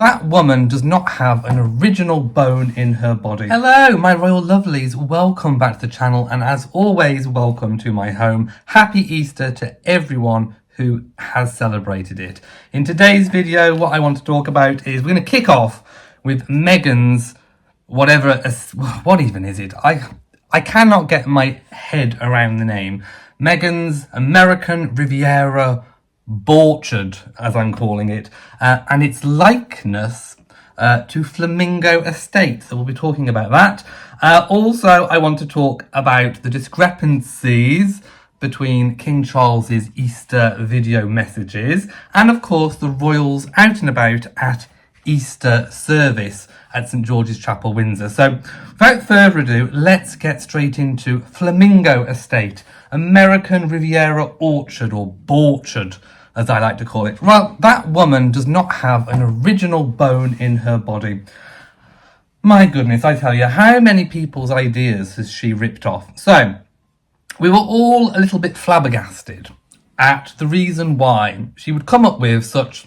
That woman does not have an original bone in her body. Hello, my royal lovelies. Welcome back to the channel, and as always, welcome to my home. Happy Easter to everyone who has celebrated it. In today's video, what I want to talk about is we're going to kick off with Meghan's what even is it? I cannot get my head around the name. Meghan's American Riviera Orchard, as I'm calling it, and its likeness to Flamingo Estate. So we'll be talking about that. Also, I want to talk about the discrepancies between King Charles's Easter video messages and, of course, the royals out and about at Easter service at St George's Chapel, Windsor. So without further ado, let's get straight into Flamingo Estate, American Riviera Orchard, or Borchard, as I like to call it. Well, that woman does not have an original bone in her body. My goodness, I tell you, how many people's ideas has she ripped off? So, we were all a little bit flabbergasted at the reason why she would come up with such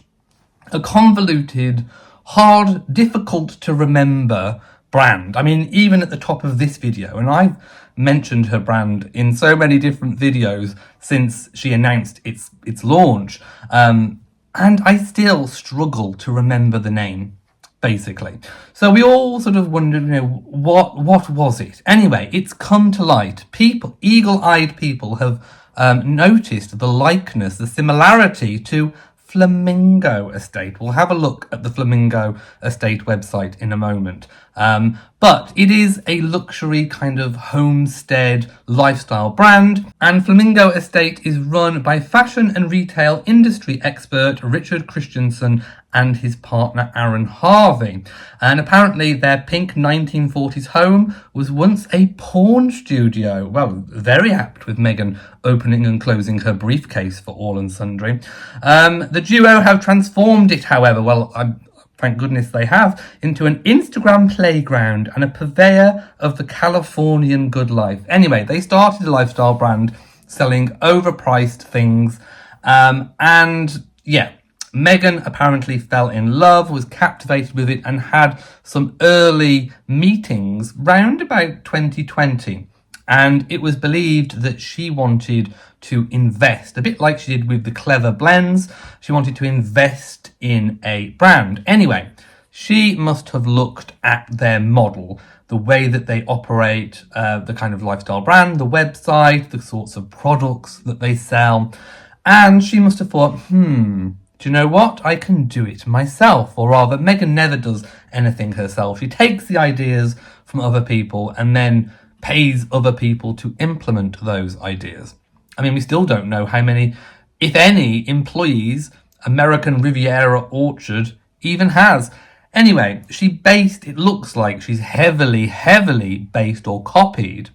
a convoluted, hard, difficult to remember brand. I mean, even at the top of this video, and I've mentioned her brand in so many different videos since she announced its launch, and I still struggle to remember the name, basically. So we all sort of wondered, what was it? Anyway, it's come to light. People, eagle-eyed people, have noticed the likeness, the similarity to Flamingo Estate. We'll have a look at the Flamingo Estate website in a moment. But it is a luxury kind of homestead lifestyle brand, and Flamingo Estate is run by fashion and retail industry expert Richard Christensen and his partner Aaron Harvey. And apparently their pink 1940s home was once a porn studio. Well, very apt with Meghan opening and closing her briefcase for all and sundry. The duo have transformed it, however, thank goodness they have, into an Instagram playground and a purveyor of the Californian good life. Anyway, they started a lifestyle brand selling overpriced things, and yeah, Meghan apparently fell in love, was captivated with it, and had some early meetings round about 2020. And it was believed that she wanted to invest, a bit like she did with the Clever Blends. She wanted to invest in a brand. Anyway, she must have looked at their model, the way that they operate, the kind of lifestyle brand, the website, the sorts of products that they sell. And she must have thought, do you know what? I can do it myself. Or rather, Meghan never does anything herself. She takes the ideas from other people and then pays other people to implement those ideas. I mean, we still don't know how many, if any, employees American Riviera Orchard even has. Anyway, it looks like she's heavily based or copied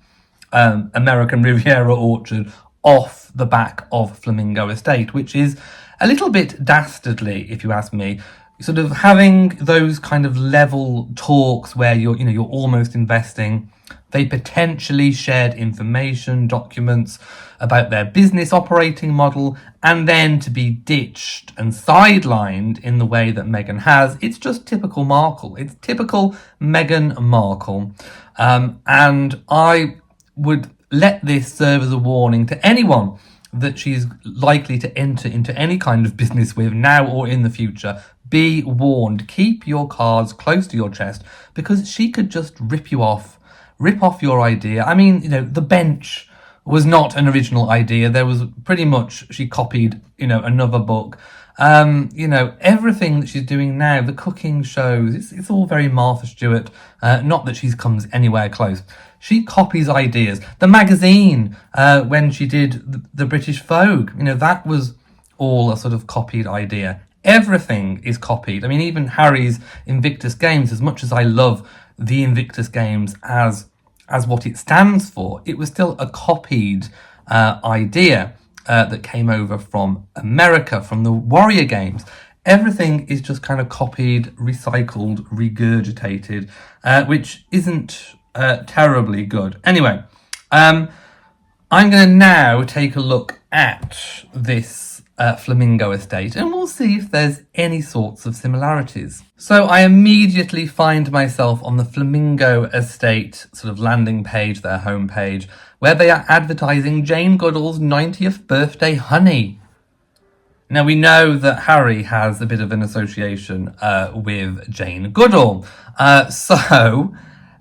American Riviera Orchard off the back of Flamingo Estate, which is a little bit dastardly, if you ask me. Sort of having those kind of level talks where you're almost investing. They potentially shared information, documents about their business operating model, and then to be ditched and sidelined in the way that Meghan has. It's just typical Markle. It's typical Meghan Markle. And I would let this serve as a warning to anyone that she's likely to enter into any kind of business with now or in the future. Be warned. Keep your cards close to your chest, because she could just rip off your idea. I mean, the bench was not an original idea. There was pretty much, she copied, another book. Everything that she's doing now, the cooking shows, it's all very Martha Stewart. Not that she comes anywhere close. She copies ideas. The magazine, when she did the British Vogue, that was all a sort of copied idea. Everything is copied. I mean, even Harry's Invictus Games, as much as I love the Invictus Games as what it stands for, it was still a copied idea that came over from America, from the Warrior Games. Everything is just kind of copied, recycled, regurgitated, which isn't terribly good. Anyway, I'm going to now take a look at this Flamingo estate, and we'll see if there's any sorts of similarities. So I immediately find myself on the Flamingo estate sort of landing page, their homepage, where they are advertising Jane Goodall's 90th birthday honey. Now, we know that Harry has a bit of an association with Jane Goodall. So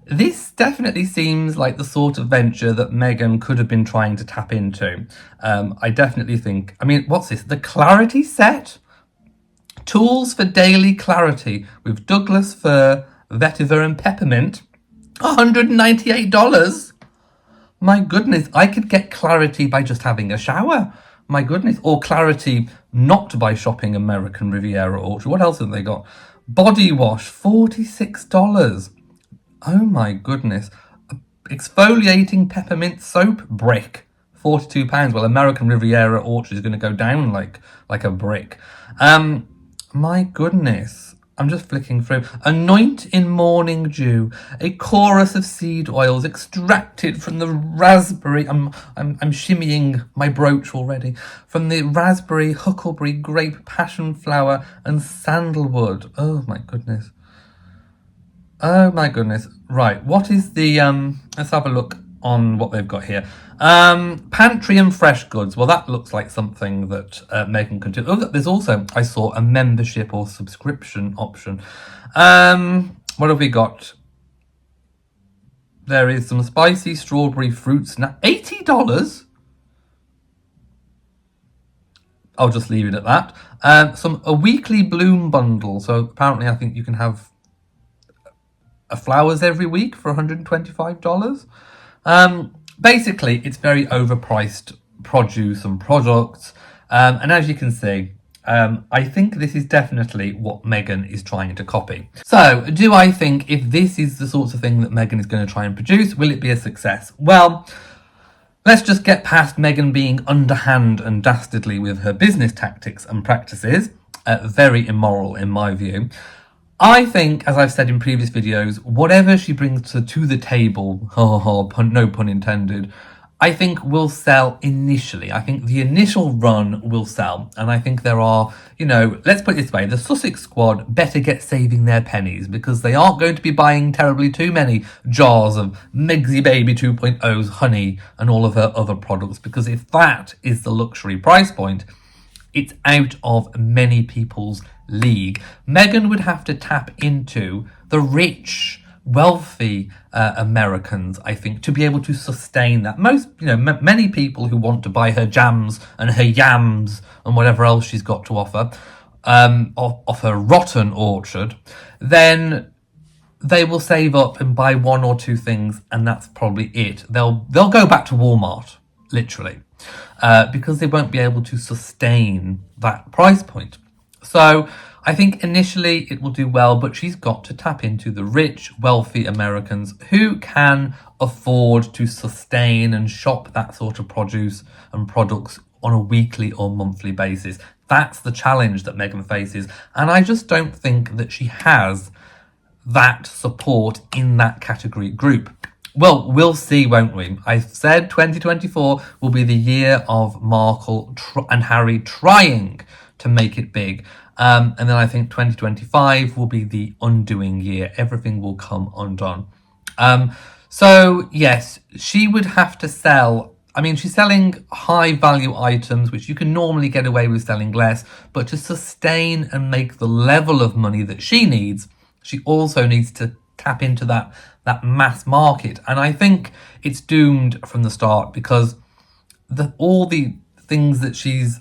this definitely seems like the sort of venture that Meghan could have been trying to tap into. I definitely think... I mean, what's this? The Clarity set? Tools for daily clarity with Douglas fir, vetiver and peppermint. $198? My goodness, I could get clarity by just having a shower. My goodness. Or clarity not by shopping American Riviera Orchard. What else have they got? Body wash, $46. Oh my goodness. Exfoliating peppermint soap brick, £42. Well, American Riviera Orchard is going to go down like a brick. My goodness. I'm just flicking through. Anoint in morning dew, a chorus of seed oils extracted from the raspberry. I'm shimmying my brooch already. From the raspberry, huckleberry, grape, passion flower, and sandalwood. Oh my goodness. Oh my goodness. Right. What is the let's have a look on what they've got here. Pantry and fresh goods. Well, that looks like something that Meghan can do. Oh, there's also, I saw, a membership or subscription option. What have we got? There is some spicy strawberry fruit snack. $80? I'll just leave it at that. A weekly bloom bundle. So apparently I think you can have flowers every week for $125. Basically, it's very overpriced produce and products. And as you can see, I think this is definitely what Meghan is trying to copy. So, do I think if this is the sorts of thing that Meghan is going to try and produce, will it be a success? Well, let's just get past Meghan being underhand and dastardly with her business tactics and practices. Very immoral in my view. I think, as I've said in previous videos, whatever she brings to the table, no pun intended, I think will sell initially. I think the initial run will sell. And I think there are, let's put it this way, the Sussex squad better get saving their pennies because they aren't going to be buying terribly too many jars of Megsy Baby 2.0's honey and all of her other products. Because if that is the luxury price point, it's out of many people's league. Meghan would have to tap into the rich, wealthy Americans, I think, to be able to sustain that. Many people who want to buy her jams and her yams and whatever else she's got to offer, off her rotten orchard, then they will save up and buy one or two things, and that's probably it. They'll go back to Walmart, literally, because they won't be able to sustain that price point. So I think initially it will do well, but she's got to tap into the rich, wealthy Americans who can afford to sustain and shop that sort of produce and products on a weekly or monthly basis. That's the challenge that Meghan faces. And I just don't think that she has that support in that category group. Well, we'll see, won't we? I said 2024 will be the year of Markle and Harry trying to make it big. And then I think 2025 will be the undoing year. Everything will come undone. So, yes, she would have to sell... I mean, she's selling high-value items, which you can normally get away with selling less. But to sustain and make the level of money that she needs, she also needs to tap into that mass market. And I think it's doomed from the start because all the things that she's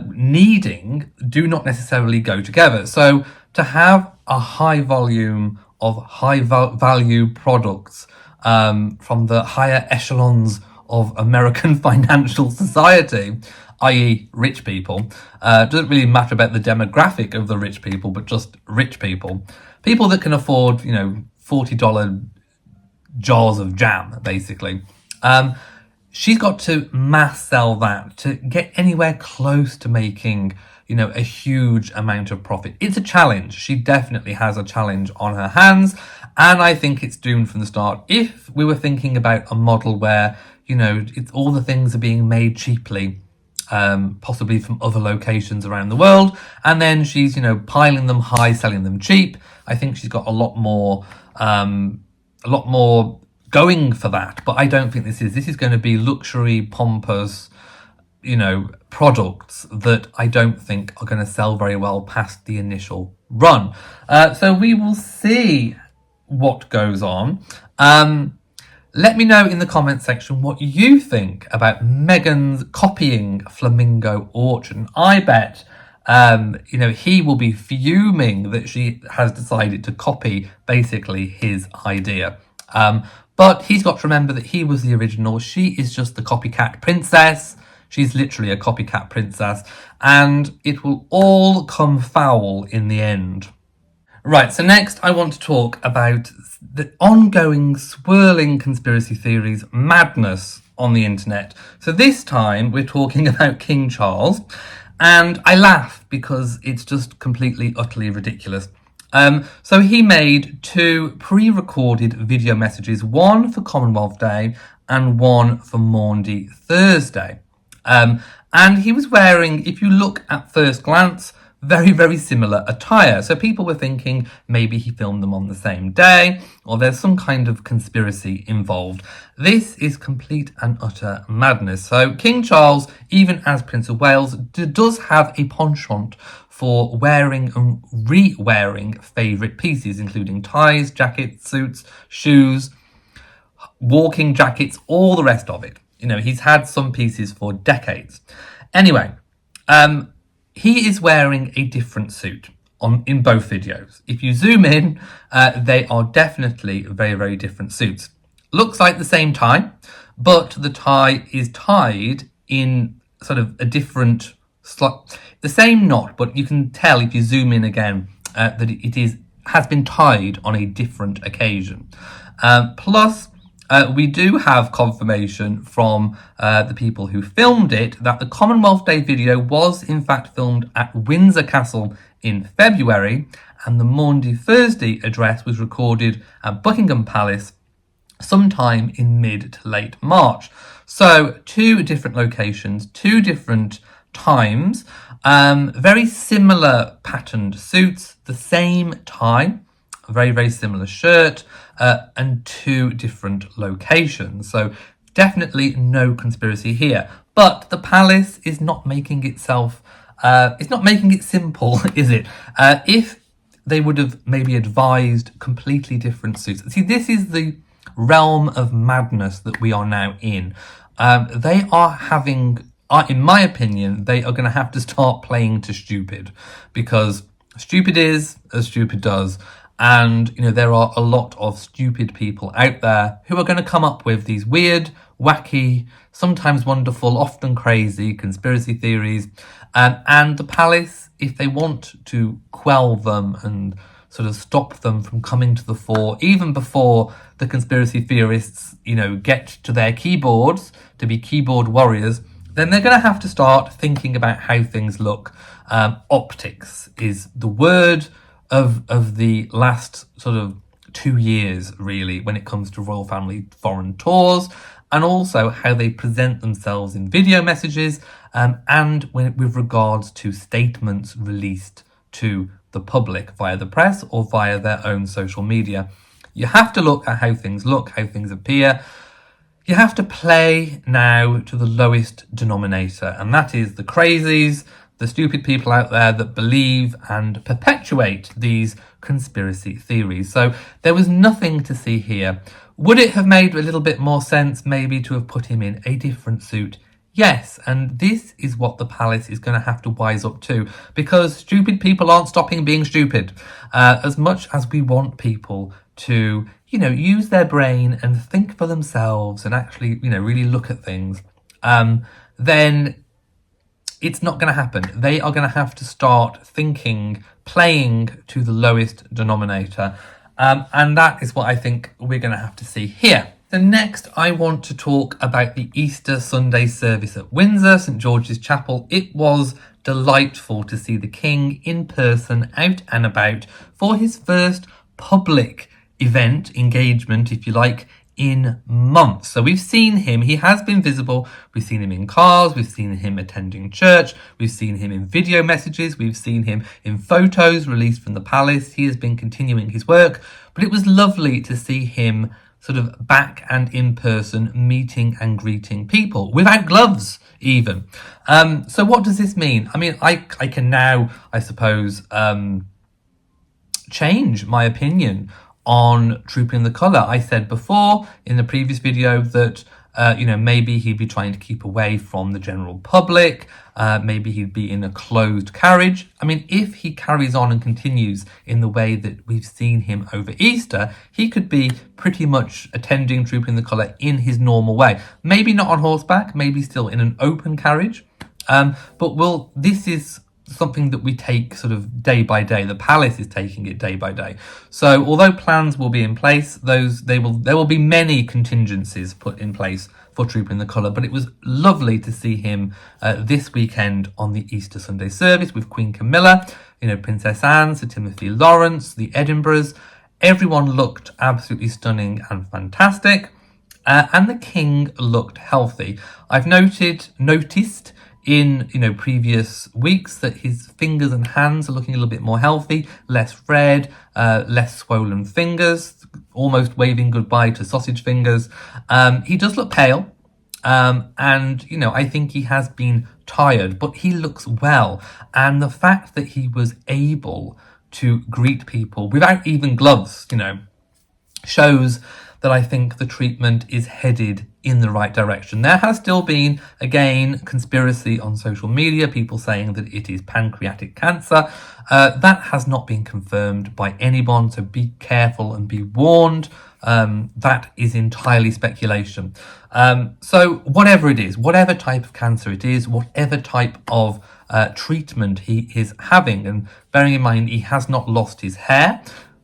needing do not necessarily go together. So to have a high volume of high value products from the higher echelons of American financial society, i.e. rich people, doesn't really matter about the demographic of the rich people, but just rich people that can afford, $40 jars of jam, basically. She's got to mass sell that to get anywhere close to making, a huge amount of profit. It's a challenge. She definitely has a challenge on her hands. And I think it's doomed from the start. If we were thinking about a model where, it's all the things are being made cheaply possibly from other locations around the world, and then she's, you know, piling them high, selling them cheap. I think she's got a lot more going for that, but I don't think this is going to be luxury, pompous, you know, products that I don't think are going to sell very well past the initial run. So we will see what goes on. Let me know in the comment section what you think about Meghan's copying Flamingo auction. I bet, you know, he will be fuming that she has decided to copy basically his idea. But he's got to remember that he was the original. She is just the copycat princess. She's literally a copycat princess, and it will all come foul in the end. Right, so next I want to talk about the ongoing swirling conspiracy theories madness on the internet. So this time we're talking about King Charles, and I laugh because it's just completely, utterly ridiculous. So he made 2 pre-recorded video messages, one for Commonwealth Day and one for Maundy Thursday. And he was wearing, if you look at first glance, very, very similar attire. So people were thinking maybe he filmed them on the same day, or there's some kind of conspiracy involved. This is complete and utter madness. So King Charles, even as Prince of Wales, does have a penchant for wearing and re-wearing favourite pieces, including ties, jackets, suits, shoes, walking jackets, all the rest of it. You know, he's had some pieces for decades. Anyway, he is wearing a different suit in both videos. If you zoom in, they are definitely very, very different suits. Looks like the same tie, but the tie is tied in sort of a different, the same knot, but you can tell if you zoom in again that it has been tied on a different occasion. Plus, we do have confirmation from the people who filmed it that the Commonwealth Day video was in fact filmed at Windsor Castle in February, and the Maundy Thursday address was recorded at Buckingham Palace sometime in mid to late March. So 2 different locations, 2 different times, very similar patterned suits, the same tie, a very, very similar shirt, and 2 different locations. So definitely no conspiracy here. But the palace is not making itself, it's not making it simple, is it? If they would have maybe advised completely different suits. See, this is the realm of madness that we are now in. They are having, in my opinion, they are going to have to start playing to stupid, because stupid is as stupid does. And, you know, there are a lot of stupid people out there who are going to come up with these weird, wacky, sometimes wonderful, often crazy conspiracy theories. And the palace, if they want to quell them and sort of stop them from coming to the fore, even before the conspiracy theorists, you know, get to their keyboards to be keyboard warriors, then they're going to have to start thinking about how things look. Optics is the word of the last sort of 2 years, really, when it comes to royal family foreign tours, and also how they present themselves in video messages, and with regards to statements released to the public via the press or via their own social media. You have to look at how things look, how things appear. You have to play now to the lowest denominator, and that is the crazies, the stupid people out there that believe and perpetuate these conspiracy theories. So there was nothing to see here. Would it have made a little bit more sense maybe to have put him in a different suit? Yes, and this is what the palace is going to have to wise up to, because stupid people aren't stopping being stupid. As much as we want people to, you know, use their brain and think for themselves and actually, you know, really look at things, then it's not going to happen. They are going to have to start thinking, playing to the lowest denominator. And that is what I think we're going to have to see here. So next, I want to talk about the Easter Sunday service at Windsor, St George's Chapel. It was delightful to see the King in person, out and about, for his first public event, engagement, if you like, in months. So we've seen him, he has been visible, we've seen him in cars, we've seen him attending church, we've seen him in video messages, we've seen him in photos released from the palace. He has been continuing his work, but it was lovely to see him sort of back and in person, meeting and greeting people without gloves even. So what does this mean? I mean, I can now, I suppose, change my opinion on Trooping the Colour. I said before in the previous video that maybe he'd be trying to keep away from the general public. Maybe he'd be in a closed carriage. I mean, if he carries on and continues in the way that we've seen him over Easter, he could be pretty much attending Trooping the Colour in his normal way. Maybe not on horseback, maybe still in an open carriage. But this is something that we take sort of day by day. The palace is taking it day by day. So although plans will be in place, there will be many contingencies put in place for Trooping the Colour. But it was lovely to see him this weekend on the Easter Sunday service with Queen Camilla, Princess Anne, Sir Timothy Lawrence, the Edinburghs. Everyone looked absolutely stunning and fantastic. And the King looked healthy. I've noticed in previous weeks that his fingers and hands are looking a little bit more healthy, less red, less swollen fingers, almost waving goodbye to sausage fingers. He does look pale, and I think he has been tired, but he looks well. And the fact that he was able to greet people without even gloves, shows that I think the treatment is headed in the right direction. There has still been, again, conspiracy on social media, people saying that it is pancreatic cancer. That has not been confirmed by anyone, so be careful and be warned. That is entirely speculation. So whatever it is, whatever type of cancer it is, whatever type of treatment he is having, and bearing in mind he has not lost his hair.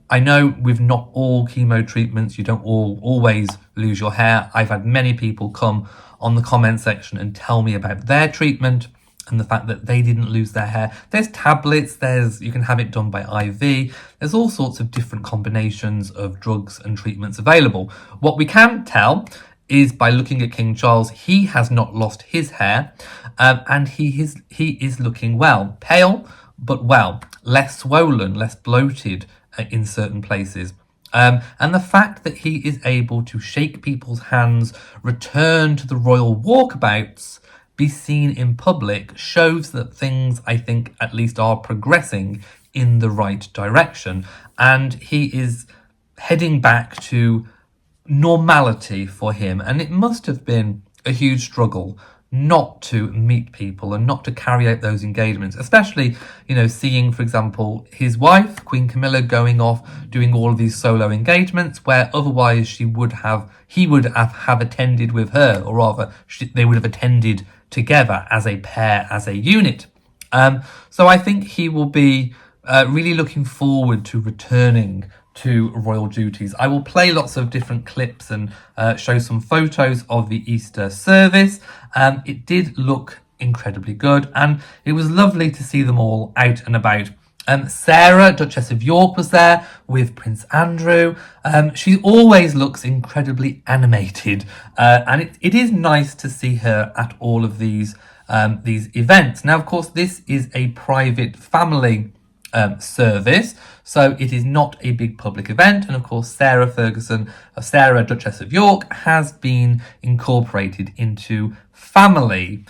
I know with not all chemo treatments, you don't always lose your hair. I've had many people come on the comment section and tell me about their treatment and the fact that they didn't lose their hair. There's tablets, you can have it done by IV. There's all sorts of different combinations of drugs and treatments available. What we can tell is by looking at King Charles, he has not lost his hair, and he is looking well. Pale, but well. Less swollen, less bloated, in certain places. And the fact that he is able to shake people's hands, return to the royal walkabouts, be seen in public, shows that things, I think, at least are progressing in the right direction. And he is heading back to normality for him. And it must have been a huge struggle not to meet people and not to carry out those engagements, especially, seeing, for example, his wife, Queen Camilla, going off doing all of these solo engagements where otherwise he would have attended with her, or rather they would have attended together as a pair, as a unit. So I think he will be really looking forward to returning to royal duties. I will play lots of different clips and show some photos of the Easter service. It did look incredibly good, and it was lovely to see them all out and about. Sarah, Duchess of York, was there with Prince Andrew. She always looks incredibly animated, and it is nice to see her at all of these events. Now, of course, this is a private family service, so it is not a big public event. And of course, Sarah, Duchess of York, has been incorporated into family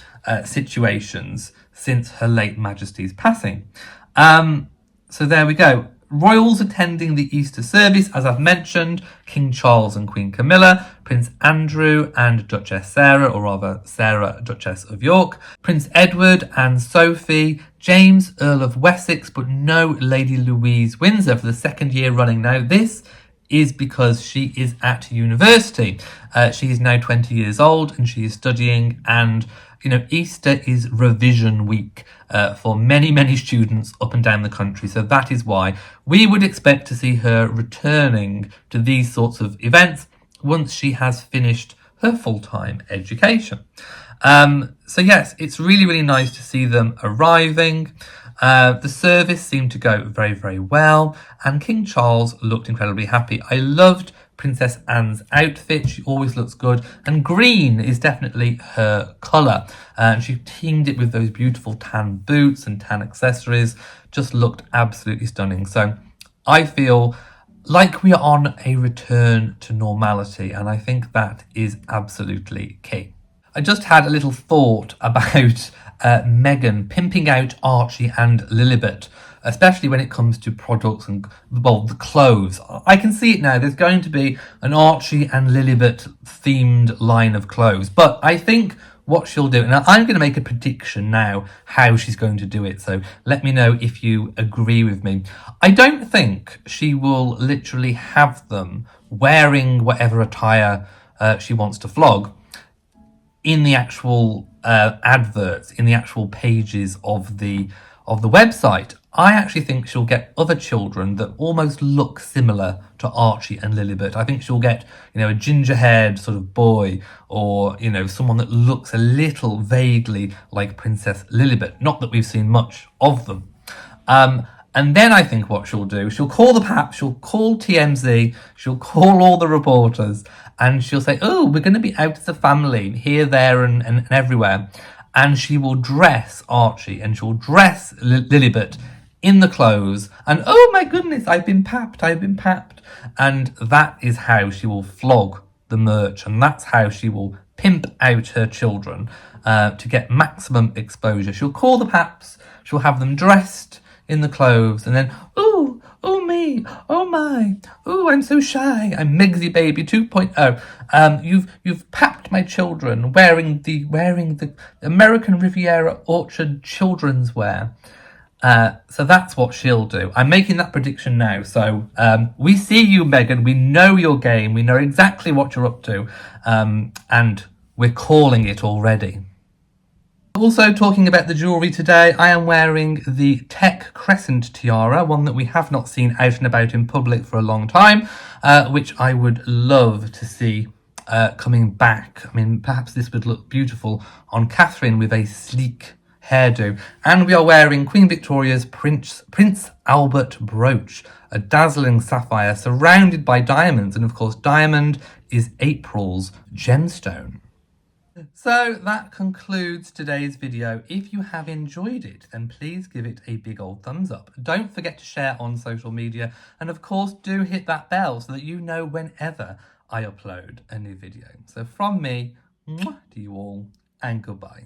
situations since Her Late Majesty's passing. So there we go. Royals attending the Easter service, as I've mentioned, King Charles and Queen Camilla, Prince Andrew and Duchess Sarah, or rather Sarah, Duchess of York, Prince Edward and Sophie, James, Earl of Wessex, but no Lady Louise Windsor for the second year running now. This is because she is at university. She is now 20 years old and she is studying, and Easter is revision week for many, many students up and down the country. So that is why we would expect to see her returning to these sorts of events once she has finished her full-time education. So yes, it's really, really nice to see them arriving. The service seemed to go very, very well, and King Charles looked incredibly happy. I loved Princess Anne's outfit. She always looks good, and green is definitely her colour. And she teamed it with those beautiful tan boots and tan accessories. Just looked absolutely stunning. So I feel like we are on a return to normality, and I think that is absolutely key. I just had a little thought about Meghan pimping out Archie and Lilibet, especially when it comes to products and, well, the clothes. I can see it now. There's going to be an Archie and Lilibet themed line of clothes, but I think what she'll do, and I'm going to make a prediction now how she's going to do it, so let me know if you agree with me. I don't think she will literally have them wearing whatever attire she wants to flog in the actual adverts, in the actual pages of the website. I actually think she'll get other children that almost look similar to Archie and Lilibet. I think she'll get, a ginger-haired sort of boy, or, someone that looks a little vaguely like Princess Lilibet. Not that we've seen much of them. And then I think what she'll do, she'll call the PAP, she'll call TMZ, she'll call all the reporters, and she'll say, oh, we're going to be out as a family, here, there, and everywhere. And she will dress Archie, and she'll dress Lilibet in the clothes, and oh my goodness, I've been papped. And that is how she will flog the merch, and that's how she will pimp out her children to get maximum exposure. She'll call the PAPs, she'll have them dressed in the clothes, and then, ooh, oh me, oh my, ooh, I'm so shy, I'm Megsy Baby 2.0. You've papped my children wearing the American Riviera Orchard children's wear. So that's what she'll do. I'm making that prediction now. So we see you, Meghan. We know your game. We know exactly what you're up to. And we're calling it already. Also, talking about the jewellery today, I am wearing the Teck Crescent tiara, one that we have not seen out and about in public for a long time, which I would love to see coming back. I mean, perhaps this would look beautiful on Catherine with a sleek hairdo. And we are wearing Queen Victoria's Prince Albert brooch, a dazzling sapphire surrounded by diamonds. And of course, diamond is April's gemstone. So that concludes today's video. If you have enjoyed it, then please give it a big old thumbs up. Don't forget to share on social media, and of course do hit that bell so that you know whenever I upload a new video. So from me, mwah, to you all, and goodbye.